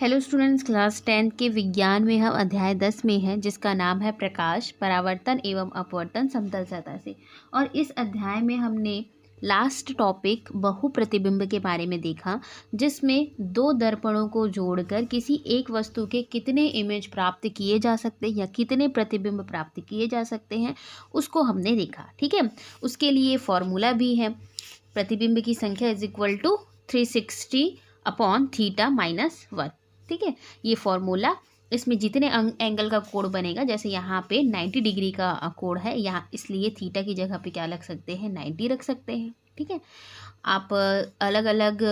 Hello students, class 10 के विज्ञान में हम अध्याय 10 में हैं जिसका नाम है प्रकाश, परावर्तन एवं अपवर्तन समतल सतह से। और इस अध्याय में हमने लास्ट टॉपिक बहु प्रतिबिंब के बारे में देखा, जिसमें दो दर्पणों को जोड़कर किसी एक वस्तु के कितने इमेज प्राप्त किए जा सकते हैं या कितने प्रतिबिंब प्राप्त किए जा सकते हैं उसको हमने देखा। ठीक है, उसके लिए फॉर्मूला भी है, प्रतिबिंब की संख्या is equal to 360 upon theta minus 1। ठीक है, ये फॉर्मूला, इसमें जितने एंगल का कोण बनेगा, जैसे यहाँ पे 90 डिग्री का कोण है यहाँ, इसलिए थीटा की जगह पे क्या रख सकते हैं, 90 रख सकते हैं। ठीक है, आप अलग अलग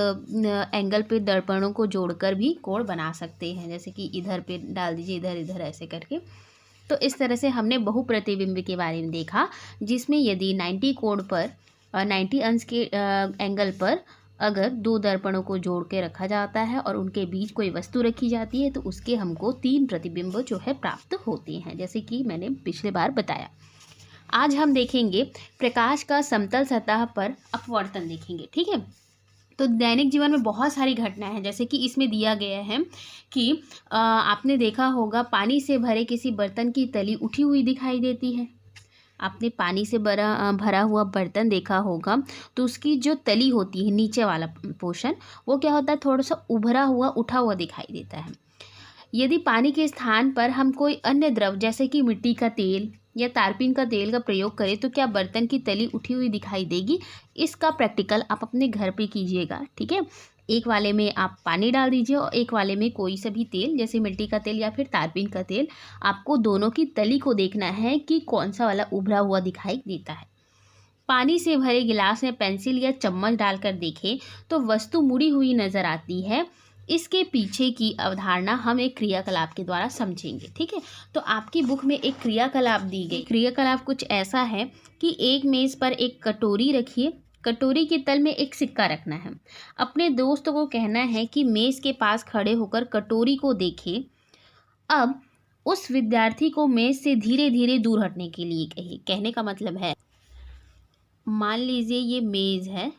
एंगल पे दर्पणों को जोड़कर भी कोण बना सकते हैं, जैसे कि इधर पे डाल दीजिए, इधर इधर ऐसे करके। तो इस तरह से हमने बहु प्रतिबिंब के बारे में देखा, जिसमें यदि 90 कोण पर 90 अंश के एंगल पर अगर दो दर्पणों को जोड़ के रखा जाता है और उनके बीच कोई वस्तु रखी जाती है तो उसके हमको 3 प्रतिबिंब जो है प्राप्त होते हैं, जैसे कि मैंने पिछले बार बताया। आज हम देखेंगे प्रकाश का समतल सतह पर अपवर्तन देखेंगे। ठीक है, तो दैनिक जीवन में बहुत सारी घटनाएं हैं, जैसे कि इसमें दिया गया है कि आपने देखा होगा पानी से भरे किसी बर्तन की तली उठी हुई दिखाई देती है। आपने पानी से भरा हुआ बर्तन देखा होगा तो उसकी जो तली होती है, नीचे वाला पोर्शन, वो क्या होता है, थोड़ा सा उभरा हुआ उठा हुआ दिखाई देता है। यदि पानी के स्थान पर हम कोई अन्य द्रव जैसे कि मिट्टी का तेल या तारपीन का तेल का प्रयोग करें तो क्या बर्तन की तली उठी हुई दिखाई देगी? इसका प्रैक्टिकल आप अपने घर पे कीजिएगा। ठीक है, एक वाले में आप पानी डाल दीजिए और एक वाले में कोई सा भी तेल, जैसे मिट्टी का तेल या फिर तारपीन का तेल। आपको दोनों की तली को देखना है कि कौन सा वाला उभरा हुआ दिखाई देता है। पानी से भरे गिलास में पेंसिल या चम्मच डालकर देखें तो वस्तु मुड़ी हुई नजर आती है। इसके पीछे की अवधारणा हम एक क्रियाकलाप के द्वारा समझेंगे। ठीक है, तो आपकी बुक में एक क्रियाकलाप दी गई। क्रियाकलाप कुछ ऐसा है कि एक मेज पर एक कटोरी रखिए, कटोरी के तल में एक सिक्का रखना है। अपने दोस्त को कहना है कि मेज के पास खड़े होकर कटोरी को देखे। अब उस विद्यार्थी को मेज से धीरे धीरे दूर हटने के लिए कहिए। कहने का मतलब है, मान लीजिए ये मेज है,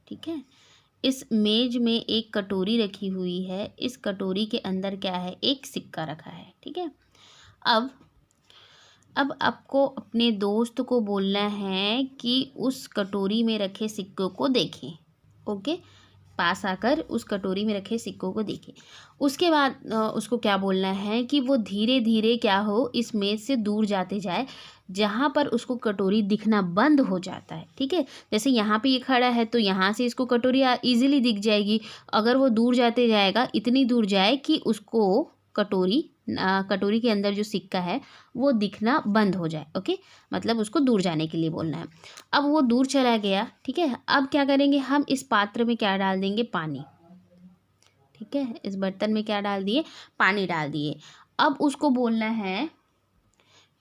ठीक है, इस मेज में एक कटोरी रखी हुई है, इस कटोरी के अंदर क्या है, एक सिक्का रखा है। ठीक है, अब आपको अपने दोस्त को बोलना है कि उस कटोरी में रखे सिक्कों को देखें। ओके, पास आकर उस कटोरी में रखे सिक्कों को देखें। उसके बाद उसको क्या बोलना है कि वो धीरे धीरे क्या हो, इस मेज से दूर जाते जाए, जहाँ पर उसको कटोरी दिखना बंद हो जाता है। ठीक है, जैसे यहाँ पे ये खड़ा है तो यहाँ से इसको कटोरी इजीली दिख जाएगी। अगर वो दूर जाते जाएगा, इतनी दूर जाए कि उसको कटोरी के अंदर जो सिक्का है वो दिखना बंद हो जाए। ओके, मतलब उसको दूर जाने के लिए बोलना है। अब वो दूर चला गया। ठीक है, अब क्या करेंगे, हम इस पात्र में क्या डाल देंगे, पानी। ठीक है, इस बर्तन में क्या डाल दिए, पानी डाल दिए। अब उसको बोलना है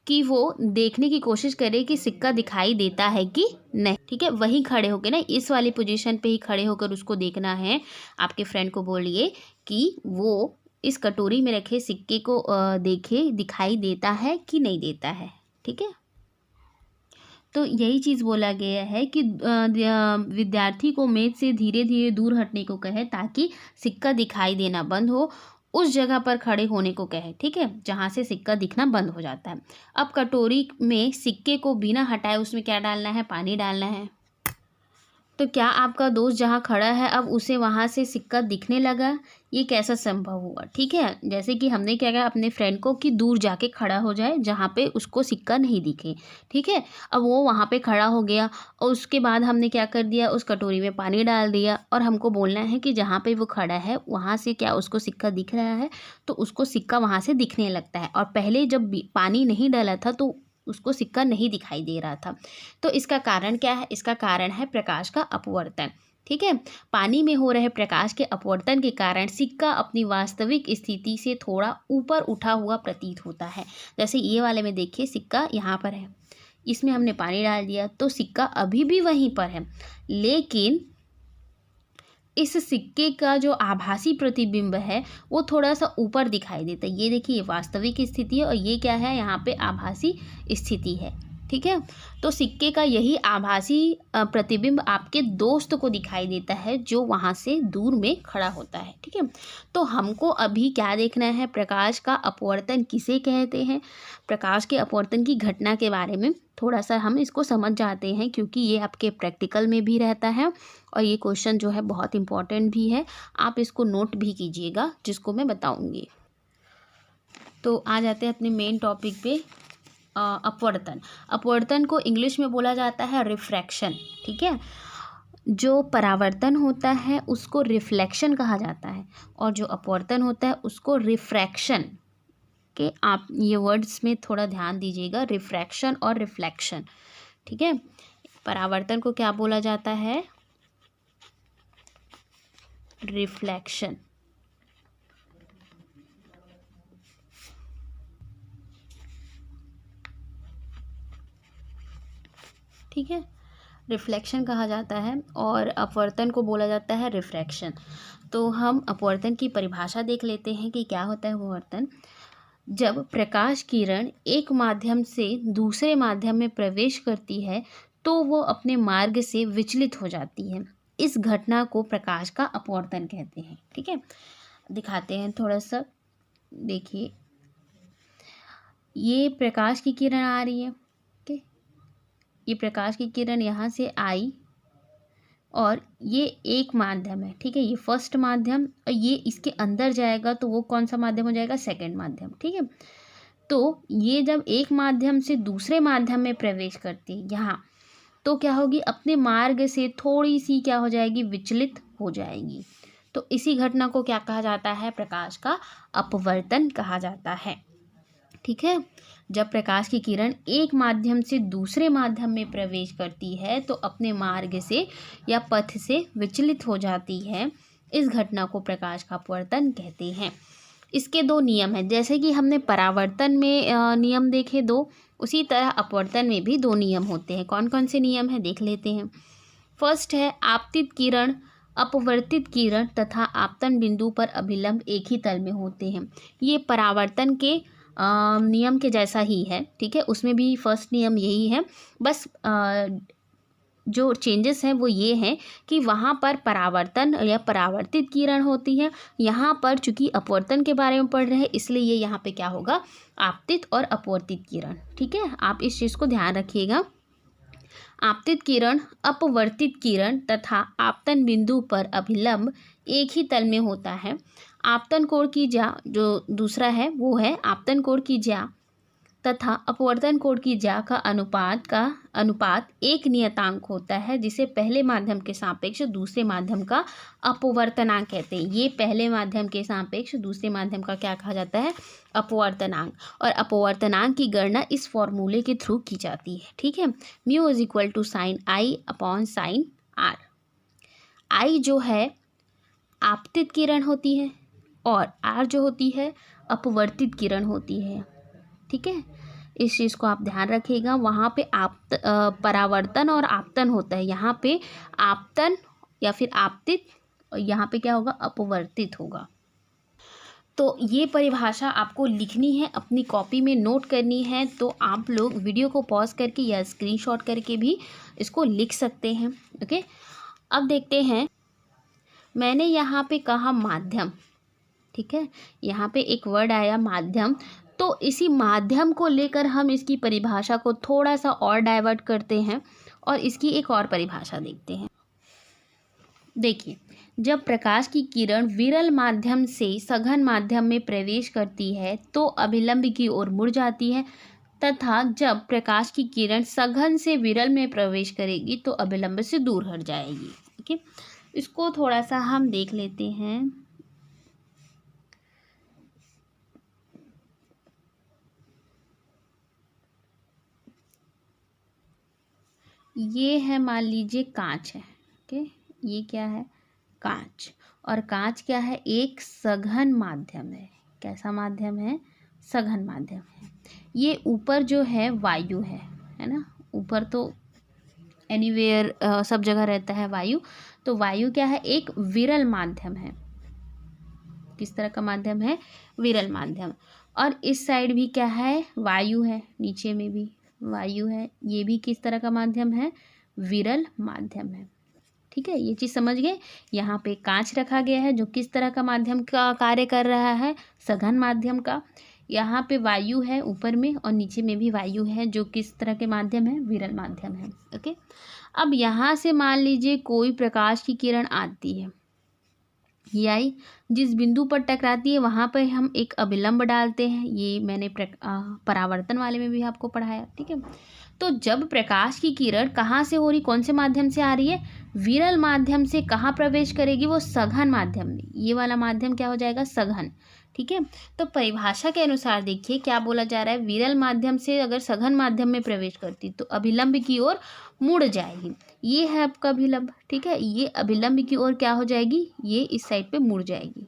कि वो देखने की कोशिश करे कि सिक्का दिखाई देता है कि नहीं। ठीक है, वहीं खड़े होकर ना, इस वाली पोजीशन पे ही खड़े होकर उसको देखना है। आपके फ्रेंड को बोलिए कि वो इस कटोरी में रखे सिक्के को देखे, दिखाई देता है कि नहीं देता है। ठीक है, तो यही चीज़ बोला गया है कि विद्यार्थी को मेज से धीरे धीरे दूर हटने को कहे ताकि सिक्का दिखाई देना बंद हो। उस जगह पर खड़े होने को कहे, ठीक है, जहाँ से सिक्का दिखना बंद हो जाता है। अब कटोरी में सिक्के को बिना हटाए उसमें क्या डालना है, पानी डालना है। तो क्या आपका दोस्त जहाँ खड़ा है अब उसे वहाँ से सिक्का दिखने लगा? ये कैसा संभव हुआ? ठीक है, जैसे कि हमने क्या कहा अपने फ्रेंड को कि दूर जाके खड़ा हो जाए जहाँ पे उसको सिक्का नहीं दिखे। ठीक है, अब वो वहाँ पे खड़ा हो गया और उसके बाद हमने क्या कर दिया, उस कटोरी में पानी डाल दिया और हमको बोलना है कि जहाँ पे वो खड़ा है वहाँ से क्या उसको सिक्का दिख रहा है, तो उसको सिक्का वहाँ से दिखने लगता है। और पहले जब पानी नहीं डाला था तो उसको सिक्का नहीं दिखाई दे रहा था। तो इसका कारण क्या है? इसका कारण है प्रकाश का अपवर्तन। ठीक है, पानी में हो रहे प्रकाश के अपवर्तन के कारण सिक्का अपनी वास्तविक स्थिति से थोड़ा ऊपर उठा हुआ प्रतीत होता है। जैसे ये वाले में देखिए, सिक्का यहाँ पर है, इसमें हमने पानी डाल दिया तो सिक्का अभी भी वहीं पर है, लेकिन इस सिक्के का जो आभासी प्रतिबिंब है वो थोड़ा सा ऊपर दिखाई देता है। ये देखिए, ये वास्तविक स्थिति है और ये क्या है, यहाँ पे आभासी स्थिति है। ठीक है। तो सिक्के का यही आभासी प्रतिबिंब आपके दोस्त को दिखाई देता है जो वहाँ से दूर में खड़ा होता है। ठीक है, तो हमको अभी क्या देखना है, प्रकाश का अपवर्तन किसे कहते हैं, प्रकाश के अपवर्तन की घटना के बारे में थोड़ा सा हम इसको समझ जाते हैं, क्योंकि ये आपके प्रैक्टिकल में भी रहता है और ये क्वेश्चन जो है बहुत इंपॉर्टेंट भी है। आप इसको नोट भी कीजिएगा जिसको मैं बताऊँगी। तो आ जाते हैं अपने मेन टॉपिक पे। अपवर्तन, अपवर्तन को इंग्लिश में बोला जाता है रिफ्रैक्शन। ठीक है, जो परावर्तन होता है उसको रिफ्लेक्शन कहा जाता है और जो अपवर्तन होता है उसको रिफ्रैक्शन के, आप ये वर्ड्स में थोड़ा ध्यान दीजिएगा, रिफ्रैक्शन और रिफ्लेक्शन। ठीक है, परावर्तन को क्या बोला जाता है, रिफ्लेक्शन। ठीक है, रिफ्लेक्शन कहा जाता है और अपवर्तन को बोला जाता है रिफ्रैक्शन। तो हम अपवर्तन की परिभाषा देख लेते हैं कि क्या होता है अपवर्तन। जब प्रकाश किरण एक माध्यम से दूसरे माध्यम में प्रवेश करती है तो वो अपने मार्ग से विचलित हो जाती है। इस घटना को प्रकाश का अपवर्तन कहते हैं। ठीक है, दिखाते हैं थोड़ा सा, देखिए ये प्रकाश की किरण आ रही है। ये प्रकाश की किरण यहाँ से आई और ये एक माध्यम है। ठीक है, ये फर्स्ट माध्यम और ये इसके अंदर जाएगा तो वो कौन सा माध्यम हो जाएगा, सेकंड माध्यम। ठीक है, तो ये जब एक माध्यम से दूसरे माध्यम में प्रवेश करती है यहाँ, तो क्या होगी, अपने मार्ग से थोड़ी सी क्या हो जाएगी, विचलित हो जाएगी। तो इसी घटना को क्या कहा जाता है, प्रकाश का अपवर्तन कहा जाता है। ठीक है, जब प्रकाश की किरण एक माध्यम से दूसरे माध्यम में प्रवेश करती है तो अपने मार्ग से या पथ से विचलित हो जाती है। इस घटना को प्रकाश का अपवर्तन कहते हैं। इसके दो नियम हैं, जैसे कि हमने परावर्तन में नियम देखे दो, उसी तरह अपवर्तन में भी दो नियम होते हैं। कौन कौन से नियम हैं देख लेते हैं। फर्स्ट है, आपतित किरण अपवर्तित किरण तथा आपतन बिंदु पर अभिलंब एक ही तल में होते हैं। ये परावर्तन के नियम के जैसा ही है। ठीक है, उसमें भी फर्स्ट नियम यही है, बस जो चेंजेस हैं वो ये हैं कि वहाँ पर परावर्तन या परावर्तित किरण होती है, यहाँ पर चूंकि अपवर्तन के बारे में पढ़ रहे हैं इसलिए ये यहाँ पे क्या होगा, आपतित और अपवर्तित किरण। ठीक है, आप इस चीज़ को ध्यान रखिएगा। आपतित किरण अपवर्तित किरण तथा आपतन बिंदु पर अभिलंब एक ही तल में होता है। आपतन कोण की ज्या, जो दूसरा है वो है आपतन कोण की ज्या तथा अपवर्तन कोण की ज्या का अनुपात एक नियतांक होता है, जिसे पहले माध्यम के सापेक्ष दूसरे माध्यम का अपवर्तनांक कहते हैं। ये पहले माध्यम के सापेक्ष दूसरे माध्यम का क्या कहा जाता है, अपवर्तनांक। और अपवर्तनांक की गणना इस फॉर्मूले के थ्रू की जाती है। ठीक है, mu is equal to sine i upon sine r. I जो है आपतित किरण होती है और आर जो होती है अपवर्तित किरण होती है। ठीक है, इस चीज़ को आप ध्यान रखिएगा। वहाँ पे परावर्तन और आपतन होता है, यहाँ पे आपतन या फिर आपतित, और यहाँ पे क्या होगा, अपवर्तित होगा। तो ये परिभाषा आपको लिखनी है, अपनी कॉपी में नोट करनी है। तो आप लोग वीडियो को पॉज करके या स्क्रीनशॉट करके भी इसको लिख सकते हैं। ओके, अब देखते हैं, मैंने यहाँ पे कहा माध्यम। ठीक है, यहाँ पे एक वर्ड आया माध्यम, तो इसी माध्यम को लेकर हम इसकी परिभाषा को थोड़ा सा और डाइवर्ट करते हैं और इसकी एक और परिभाषा देखते हैं। देखिए, जब प्रकाश की किरण विरल माध्यम से सघन माध्यम में प्रवेश करती है तो अभिलंब की ओर मुड़ जाती है, तथा जब प्रकाश की किरण सघन से विरल में प्रवेश करेगी तो अभिलंब से दूर हट जाएगी। ठीक है, इसको थोड़ा सा हम देख लेते हैं। ये है, मान लीजिए कांच है। ओके, ये क्या है, कांच। और कांच क्या है, एक सघन माध्यम है। कैसा माध्यम है, सघन माध्यम है। ये ऊपर जो है वायु है ना, ऊपर तो एनीवेयर सब जगह रहता है वायु। तो वायु क्या है, एक विरल माध्यम है। किस तरह का माध्यम है, विरल माध्यम। और इस साइड भी क्या है, वायु है, नीचे में भी वायु है, ये भी किस तरह का माध्यम है, विरल माध्यम है। ठीक है, ये चीज़ समझ गए। यहाँ पे कांच रखा गया है जो किस तरह का माध्यम का कार्य कर रहा है, सघन माध्यम का। यहाँ पे वायु है ऊपर में और नीचे में भी वायु है जो किस तरह के माध्यम है, विरल माध्यम है। ओके, अब यहाँ से मान लीजिए कोई प्रकाश की किरण आती है, ये आई, जिस बिंदु पर टकराती है वहाँ पर हम एक अभिलंब डालते हैं। ये मैंने परावर्तन वाले में भी आपको पढ़ाया। ठीक है, तो जब प्रकाश की किरण कहाँ से हो रही, कौन से माध्यम से आ रही है, विरल माध्यम से, कहाँ प्रवेश करेगी, वो सघन माध्यम में। ये वाला माध्यम क्या हो जाएगा, सघन। ठीक है, तो परिभाषा के अनुसार देखिए क्या बोला जा रहा है, विरल माध्यम से अगर सघन माध्यम में प्रवेश करती तो अभिलंब की ओर मुड़ जाएगी। ये है आपका अभिलंब। ठीक है, ये अभिलंब की ओर क्या हो जाएगी, ये इस साइड पे मुड़ जाएगी,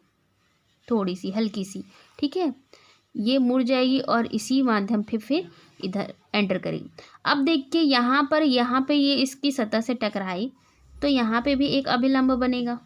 थोड़ी सी हल्की सी। ठीक है, ये मुड़ जाएगी और इसी माध्यम पे फिर इधर एंटर करेगी। अब देखिए यहाँ पे ये इसकी सतह से टकराई तो यहाँ पे भी एक अभिलंब बनेगा।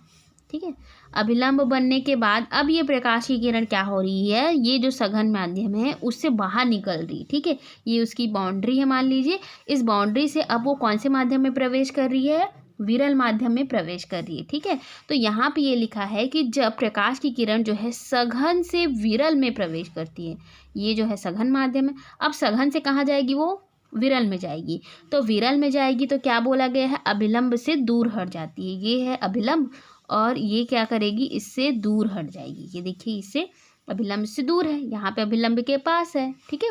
ठीक है, अभिलंब बनने के बाद अब ये प्रकाश की किरण क्या हो रही है, ये जो सघन माध्यम है उससे बाहर निकल रही। ठीक है, ये उसकी बाउंड्री है, मान लीजिए इस बाउंड्री से अब वो कौन से माध्यम में प्रवेश कर रही है, विरल माध्यम में प्रवेश कर रही है। ठीक है, तो यहाँ पे ये लिखा है कि जब प्रकाश की किरण जो है सघन से विरल में प्रवेश करती है, ये जो है सघन माध्यम है, अब सघन से कहाँ जाएगी, वो विरल में जाएगी। तो विरल में जाएगी तो क्या बोला गया है, अभिलंब से दूर हट जाती है। ये है अभिलंब और ये क्या करेगी, इससे दूर हट जाएगी। ये देखिए इससे अभिलंब से दूर है, यहाँ पे अभिलंब के पास है। ठीक है,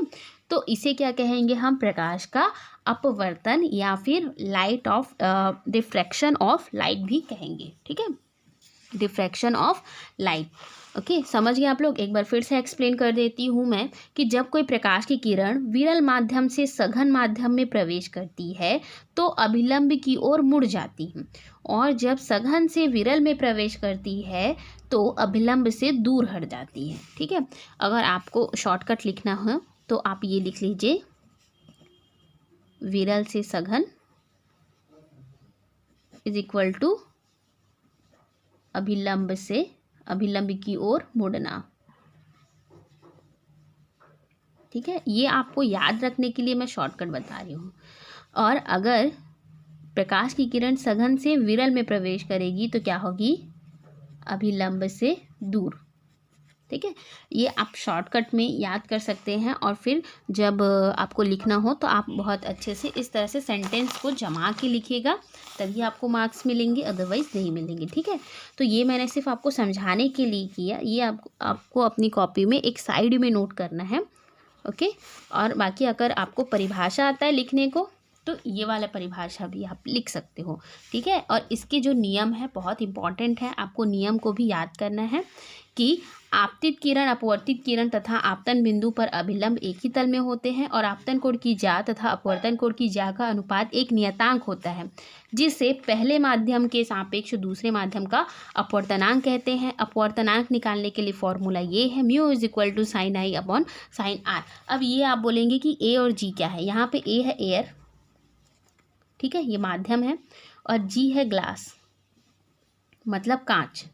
तो इसे क्या कहेंगे हम, प्रकाश का अपवर्तन या फिर light of diffraction of light भी कहेंगे। ठीक है, डिफ्रैक्शन ऑफ लाइट। ओके, समझ गए आप लोग। एक बार फिर से एक्सप्लेन कर देती हूँ मैं कि जब कोई प्रकाश की किरण विरल माध्यम से सघन माध्यम में प्रवेश करती है तो अभिलंब की ओर मुड़ जाती है, और जब सघन से विरल में प्रवेश करती है तो अभिलंब से दूर हट जाती है। ठीक है, अगर आपको शॉर्टकट लिखना हो तो आप ये लिख लीजिए, विरल से सघन इज इक्वल टू अभिलंब से अभिलंब की ओर मुड़ना। ठीक है, ये आपको याद रखने के लिए मैं शॉर्टकट बता रही हूँ। और अगर प्रकाश की किरण सघन से विरल में प्रवेश करेगी तो क्या होगी, अभिलंब से दूर। ठीक है, ये आप शॉर्टकट में याद कर सकते हैं और फिर जब आपको लिखना हो तो आप बहुत अच्छे से इस तरह से सेंटेंस को जमा के लिखिएगा, तभी आपको मार्क्स मिलेंगे, अदरवाइज़ नहीं मिलेंगे। ठीक है, तो ये मैंने सिर्फ आपको समझाने के लिए किया, ये आपको अपनी कॉपी में एक साइड में नोट करना है। ओके, और बाकी अगर आपको परिभाषा आता है लिखने को तो ये वाला परिभाषा भी आप लिख सकते हो। ठीक है, और इसके जो नियम है बहुत इंपॉर्टेंट है, आपको नियम को भी याद करना है कि आपतित किरण, अपवर्तित किरण तथा आपतन बिंदु पर अभिलंब एक ही तल में होते हैं और आपतन कोण की ज्या तथा अपवर्तन कोण की ज्या का अनुपात एक नियतांक होता है, जिससे पहले माध्यम के सापेक्ष दूसरे माध्यम का अपवर्तनांक कहते हैं। अपवर्तनांक निकालने के लिए फॉर्मूला ये है, mu is equal to sine i upon sine r. अब ये आप बोलेंगे कि ए और जी क्या है, यहाँ पे ए है एयर, ठीक है, ये माध्यम है, और जी है ग्लास, मतलब कांच।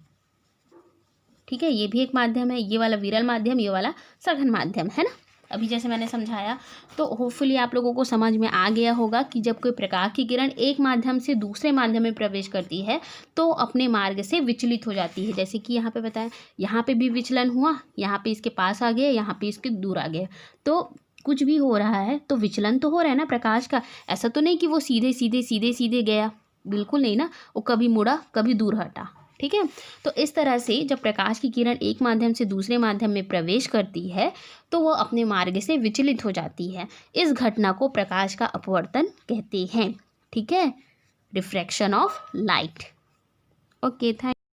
ठीक है, ये भी एक माध्यम है, ये वाला विरल माध्यम, ये वाला सघन माध्यम है ना। अभी जैसे मैंने समझाया तो होपफुली आप लोगों को समझ में आ गया होगा कि जब कोई प्रकाश की किरण एक माध्यम से दूसरे माध्यम में प्रवेश करती है तो अपने मार्ग से विचलित हो जाती है। जैसे कि यहाँ पे बताया, यहाँ पे भी विचलन हुआ, यहाँ पे इसके पास आ गया, यहाँ पे इसके दूर आ गया, तो कुछ भी हो रहा है तो विचलन तो हो रहा है ना प्रकाश का। ऐसा तो नहीं कि वो सीधे सीधे सीधे सीधे गया, बिल्कुल नहीं ना, वो कभी मुड़ा कभी दूर हटा। ठीक है, तो इस तरह से जब प्रकाश की किरण एक माध्यम से दूसरे माध्यम में प्रवेश करती है तो वो अपने मार्ग से विचलित हो जाती है। इस घटना को प्रकाश का अपवर्तन कहते हैं। ठीक है, refraction of light. Okay, thank